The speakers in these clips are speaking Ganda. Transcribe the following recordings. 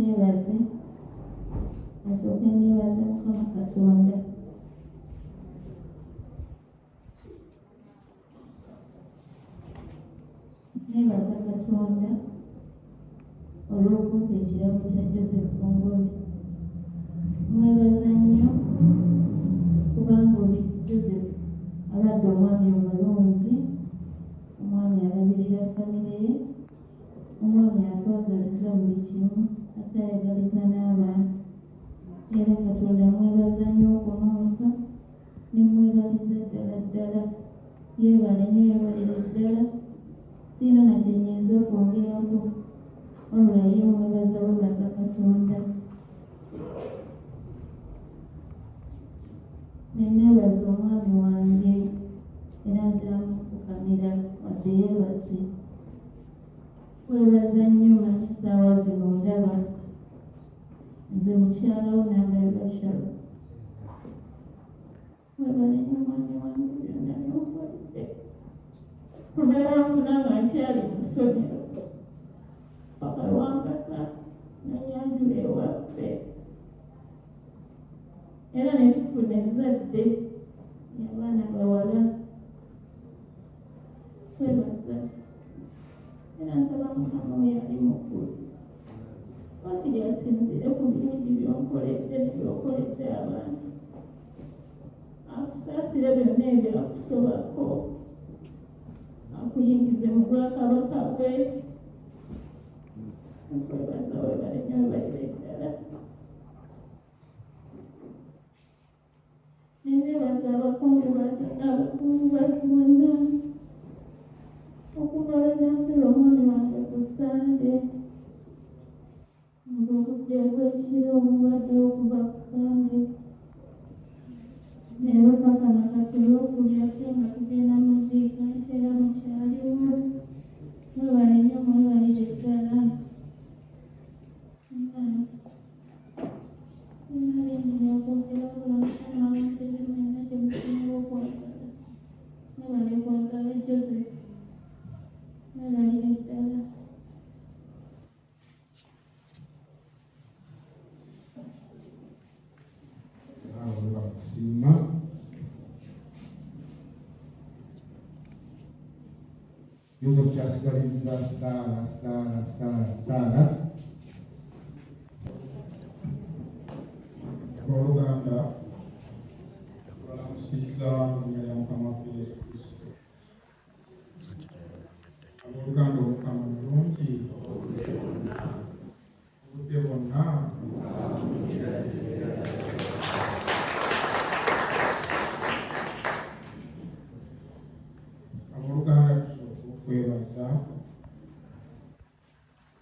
neebaze asooke neebaze Mukama Katonda. Neebaza Katonda olw'okuuza ekirabo kya Joseph Ongole. Mwebaza nnyo kubanga oli Joseph abadde omwami omulungi, omwami alabirira famire ye, omwami atwagaliza buli kimu, ate ayagaliza n'abantu. Era Katonda mwebaza nnyo okumwaka, ne mwebaliza ddala ddala. Yeebale nnyo, yeebalire ddala. Siina na kye nnyinza okwongerako wabula ye mwebaza webaza Katonda. Ne neebaza omwami wange era nziramu okukamira wadde yeebase. Weebaza nnyo manyi essaawa zino ndaba nze mukyalawo n'amayuba Shalo. Weebale nnyo mwami wange byonna by'okolidde. Kubeerangu nanga nkyali mu ssomero paka lwankasa n'anyanjula ewaffe. Era ne tufuna ezzadde y'abaana bawala. Weebaza. Era nsaba Mukama oyo ali mukulu wakiri asinzire ku birungi by'onkoledde ne by'okoledde abantu. Akusaasire byonna ebyakusobako. Akuyingize mu bwakabaka bwe. Nkwebaza weebale nnyo, weebalire ddala. Ne neebaza abakungu basi bonna okuvala nampera omwami wange ku Sande. Ng'obudde bw'ekiro omubadde okuva ku Sande neero paka nakati olw'okulya ate nga tugenda muziika nkyera mukyaliwo. Mwebale nnyo, mwebalire ddala. Nalindira okwogera wabula Mukama abantu ebimena kye musinga okwagala. Mwebale kwagala Joseph. Mwebalire ddala. Bakusiima. Joseph kyasigalizza Saala. Abooluganda balamusiza mu nnya ya Mukama waffe Yesu Kristo. Abooluganda Omukama mulungi obudde bwonna. Abooluganda tusooka okwebaza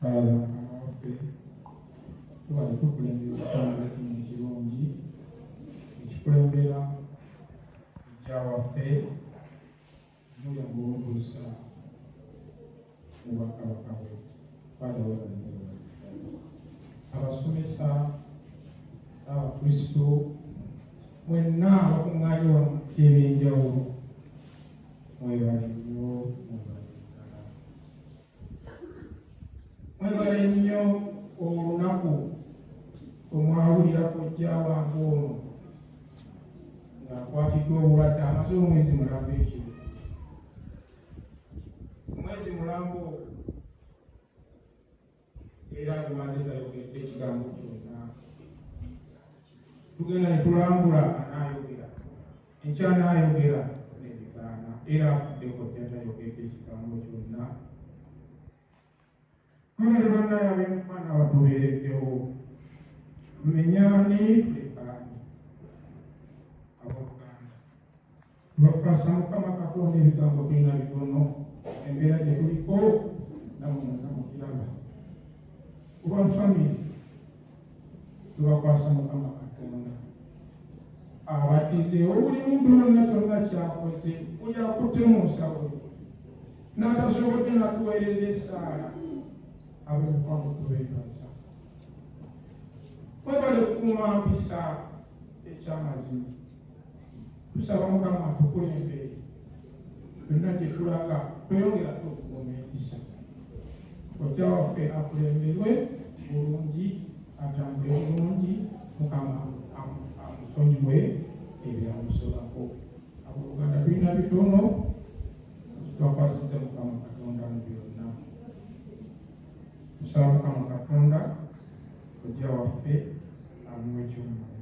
Mukama waffe tubale tukulembera ekitonde kino ekirungi ekikulembera ejja waffe muyamba okutuusa mu bwakabaka bwe. Abasomesa Abakristo mwenna abakuŋŋaanye wano mu bitebe eby'enjawulo mwebale nnyo, mwebale ddala. Mwebale nnyo olunaku omwawulira kojja wange ono ng'akwatiddwa obulwadde amaze omwezi mulambo ekiro. Omwezi mulambo era gumaze tayogedde ekigambo kyonna. Tugenda ne tulambula anaayogera, enkya anaayogera n'ebigaana, era afudde kojja tayogedde ekigambo kyonna. Mwebale bannaye ab'Omukama abatubeereddewo. Tumenyane tulekaane. Abooluganda tubakasa Mukama Katonda ebigambo tulina bitono, embeera gye tuliko namwe mwenna mukiraba. Kuba famire tubakwasa Mukama Katonda abaddizeewo buli muntu wonna kyonna kyakoze buli akutte mu nsawo n'atasobodde natuweereza essaala ab'Omukama tubeebaza. Mwebale kukuuma mpisa ekyamazima. Tusaba Mukama atukulembere byonna gye tulaga tweyongera tukuuma empisa. Kojja waffe akulemberwe bulungi atambule bulungi Mukama amusonyiwe ebyamusobako. Abooluganda tulina bitono twakwasiza Mukama Katonda mu byonna. Tusaba Mukama Katonda kojja waffe amuwe kyuma.